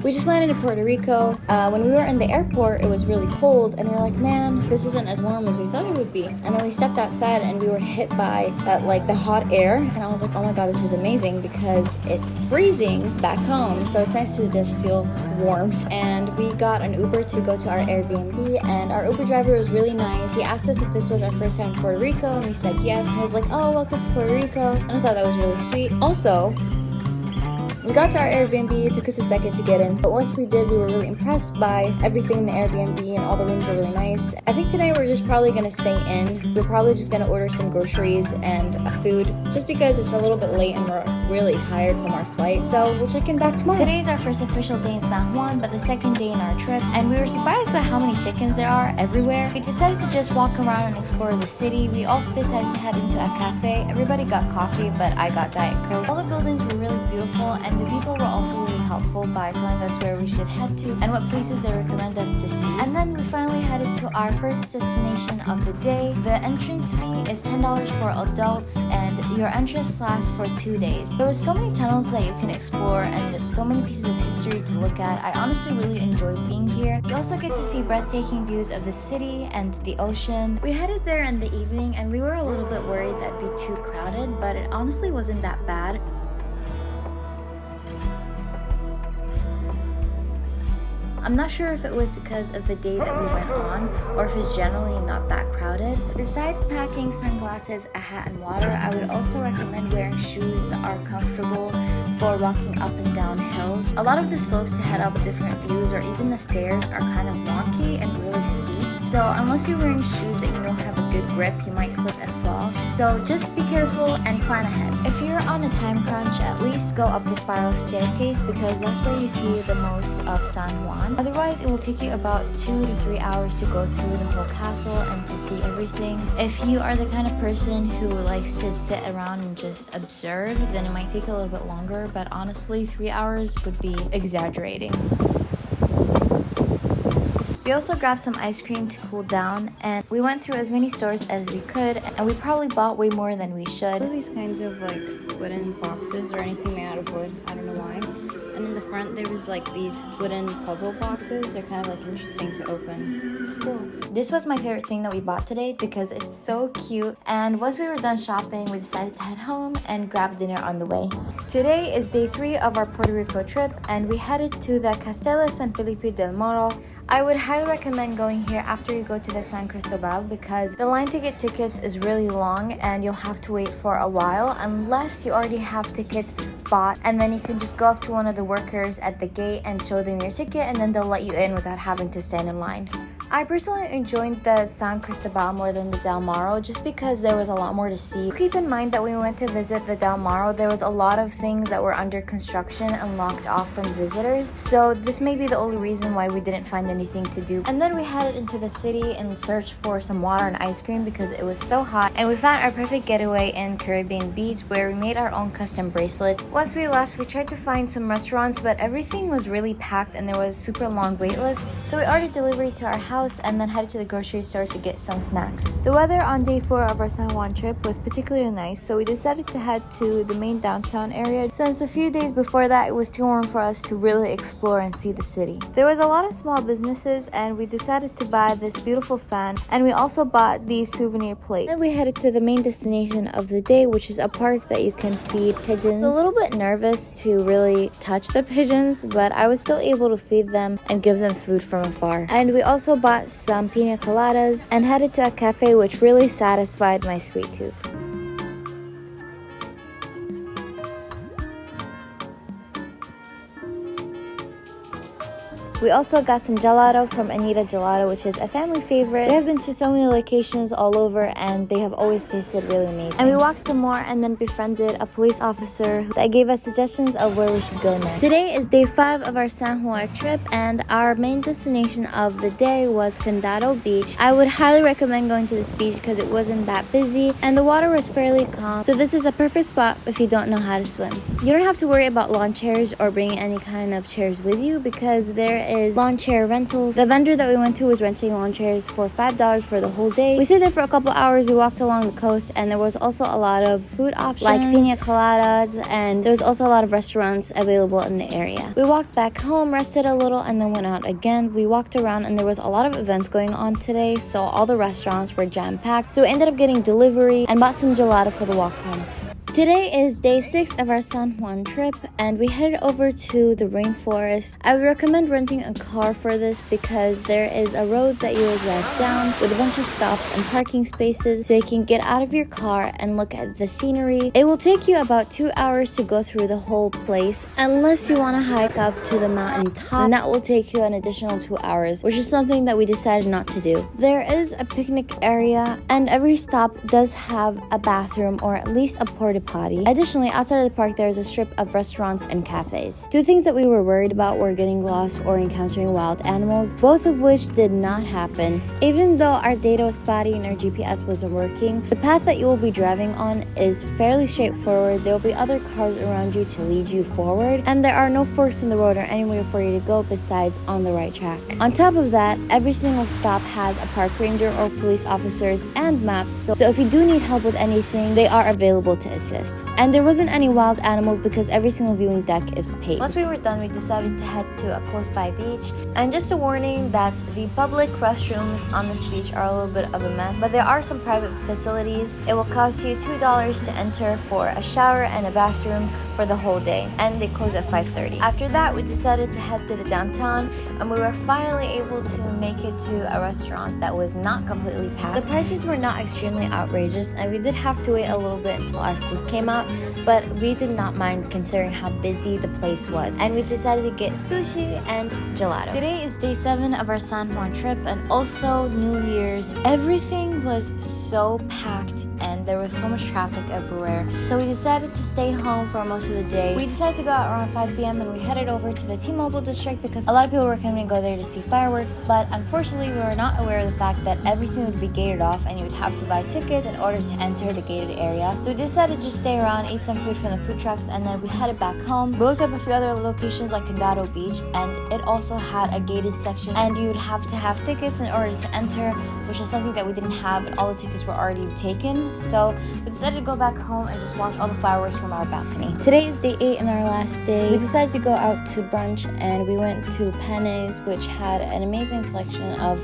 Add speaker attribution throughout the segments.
Speaker 1: We just landed in Puerto Rico. When we were in the airport, it was really cold, and we were like, man, this isn't as warm as we thought it would be. And then we stepped outside, and we were hit by like the hot air, and I was like, oh my god, this is amazing because it's freezing back home. So it's nice to just feel warmth. And we got an Uber to go to our Airbnb, and our Uber driver was really nice. He asked us if this was our first time in Puerto Rico, and we said yes. And he was like, oh, welcome to Puerto Rico. And I thought that was really sweet. Also, we got to our Airbnb. It took us a second to get in, but once we did, we were really impressed by everything in the Airbnb, and all the rooms are really nice. I think today we're just probably gonna stay in. We're probably just gonna order some groceries and food, just because it's a little bit late and we're really tired from our flight. So we'll check in back tomorrow. Today is our first official day in San Juan, but the second day in our trip, and we were surprised by how many chickens there are everywhere. We decided to just walk around and explore the city. We also decided to head into a cafe. Everybody got coffee, but I got Diet Coke. All the buildings were really beautiful, and the people were also really helpful by telling us where we should head to and what places they recommend us to see. And then we finally headed to our first destination of the day. The entrance fee is $10 for adults, and your entrance lasts for 2 days. There was so many tunnels that you can explore, and so many pieces of history to look at. I honestly really enjoyed being here. You also get to see breathtaking views of the city and the ocean. We headed there in the evening, and we were a little bit worried that it'd be too crowded, but it honestly wasn't that bad. I'm not sure if it was because of the day that we went on, or if it's generally not that crowded. Besides packing sunglasses, a hat, and water, I would also recommend wearing shoes that are comfortable for walking up and down hills. A lot of the slopes to head up different views, or even the stairs, are kind of wonky and really steep. So unless you're wearing shoes that you know have a good grip, you might slip and fall. So just be careful and plan ahead. If you're on a time crunch, at least go up the spiral staircase, because that's where you see the most of San Juan. Otherwise, it will take you about 2 to 3 hours to go through the whole castle and to see everything. If you are the kind of person who likes to sit around and just observe, then it might take a little bit longer, but honestly, 3 hours would be exaggerating. We also grabbed some ice cream to cool down, and we went through as many stores as we could, and we probably bought way more than we should. These kinds of like wooden boxes, or anything made out of wood, I don't know why. And in the front there was like these wooden puzzle boxes. They're kind of like interesting to open. This is cool. This was my favorite thing that we bought today because it's so cute. And once we were done shopping, we decided to head home and grab dinner on the way. Today is day 3 of our Puerto Rico trip, and we headed to the Castelo San Felipe del Moro. I would highly recommend going here after you go to the San Cristobal, because the line to get tickets is really long and you'll have to wait for a while unless you already have tickets bought, and then you can just go up to one of the workers at the gate and show them your ticket, and then they'll let you in without having to stand in line. I personally enjoyed the San Cristobal more than the Del Moro, just because there was a lot more to see. Keep in mind that when we went to visit the Del Moro, there was a lot of things that were under construction and locked off from visitors, so this may be the only reason why we didn't find anything to do. And then we headed into the city and searched for some water and ice cream because it was so hot, and we found our perfect getaway in Caribbean Beach, where we made our own custom bracelet. Once we left, we tried to find some restaurants, but everything was really packed and there was super long wait list, so we ordered delivery to our house and then headed to the grocery store to get some snacks. The weather on day 4 of our San Juan trip was particularly nice, so we decided to head to the main downtown area, since a few days before that it was too warm for us to really explore and see the city. There was a lot of small businesses, and we decided to buy this beautiful fan, and we also bought these souvenir plates. Then we headed to the main destination of the day, which is a park that you can feed pigeons. I was a little bit nervous to really touch the pigeons, but I was still able to feed them and give them food from afar. And we also bought some pina coladas and headed to a cafe, which really satisfied my sweet tooth. We also got some gelato from Anita Gelato, which is a family favorite. We have been to so many locations all over, and they have always tasted really amazing. And we walked some more and then befriended a police officer that gave us suggestions of where we should go next. Today is day 5 of our San Juan trip, and our main destination of the day was Condado Beach. I would highly recommend going to this beach because it wasn't that busy and the water was fairly calm, so this is a perfect spot if you don't know how to swim. You don't have to worry about lawn chairs or bringing any kind of chairs with you, because there is lawn chair rentals. The vendor that we went to was renting lawn chairs for $5 for the whole day. We stayed there for a couple hours. We walked along the coast, and there was also a lot of food options like pina coladas, and there was also a lot of restaurants available in the area. We walked back home, rested a little, and then went out again. We walked around, and there was a lot of events going on today, so all the restaurants were jam-packed. So we ended up getting delivery and bought some gelato for the walk home. Today is day 6 of our San Juan trip, and we headed over to the rainforest. I would recommend renting a car for this because there is a road that you will drive down with a bunch of stops and parking spaces so you can get out of your car and look at the scenery. It will take you about 2 hours to go through the whole place unless you want to hike up to the mountain top, and that will take you an additional 2 hours, which is something that we decided not to do. There is a picnic area, and every stop does have a bathroom or at least a porta potty. Additionally, outside of the park, there is a strip of restaurants and cafes. 2 things that we were worried about were getting lost or encountering wild animals, both of which did not happen. Even though our data was spotty and our GPS wasn't working, the path that you will be driving on is fairly straightforward. There will be other cars around you to lead you forward, and there are no forks in the road or anywhere for you to go besides on the right track. On top of that, every single stop has a park ranger or police officers and maps, so if you do need help with anything, they are available to assist. And there wasn't any wild animals because every single viewing deck is paved. Once we were done, we decided to head to a close by beach. And just a warning that the public restrooms on this beach are a little bit of a mess, but there are some private facilities. It will cost you $2 to enter for a shower and a bathroom for the whole day, and they close at 5:30. After that, we decided to head to the downtown, and we were finally able to make it to a restaurant that was not completely packed. The prices were not extremely outrageous, and we did have to wait a little bit until our food came out, but we did not mind considering how busy the place was, and we decided to get sushi and gelato. Today is day 7 of our San Juan trip, and also New Year's. Everything was so packed and there was so much traffic everywhere, so we decided to stay home for most of the day. We decided to go out around 5 p.m. and we headed over to the T-Mobile district because a lot of people were coming to go there to see fireworks, but unfortunately we were not aware of the fact that everything would be gated off and you would have to buy tickets in order to enter the gated area. So we decided to just stay around, eat some food from the food trucks, and then we headed back home. We looked up a few other locations like Condado Beach, and it also had a gated section, and you would have to have tickets in order to enter, which is something that we didn't have, and all the tickets were already taken. So we decided to go back home and just watch all the fireworks from our balcony. Today is day 8 and our last day. We decided to go out to brunch, and we went to Penne's, which had an amazing selection of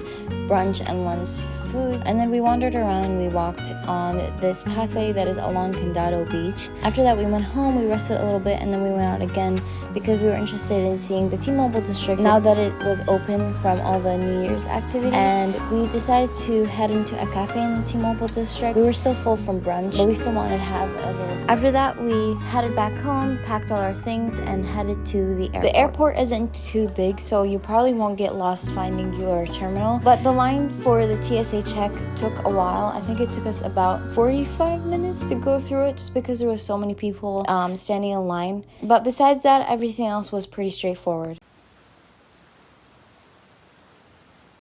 Speaker 1: brunch and lunch foods. And then we wandered around. We walked on this pathway that is along Condado Beach. After that, we went home, we rested a little bit, and then we went out again because we were interested in seeing the T-Mobile district now that it was open from all the New Year's activities. And we decided to head into a cafe in the T-Mobile district. We were still full from brunch, but we still wanted to have a little. After that, we headed back home, packed all our things, and headed to the airport. The airport isn't too big, so you probably won't get lost finding your terminal, but the line for the TSA check took a while. I think it took us about 45 minutes to go through it just because there was so many people standing in line. But besides that, everything else was pretty straightforward.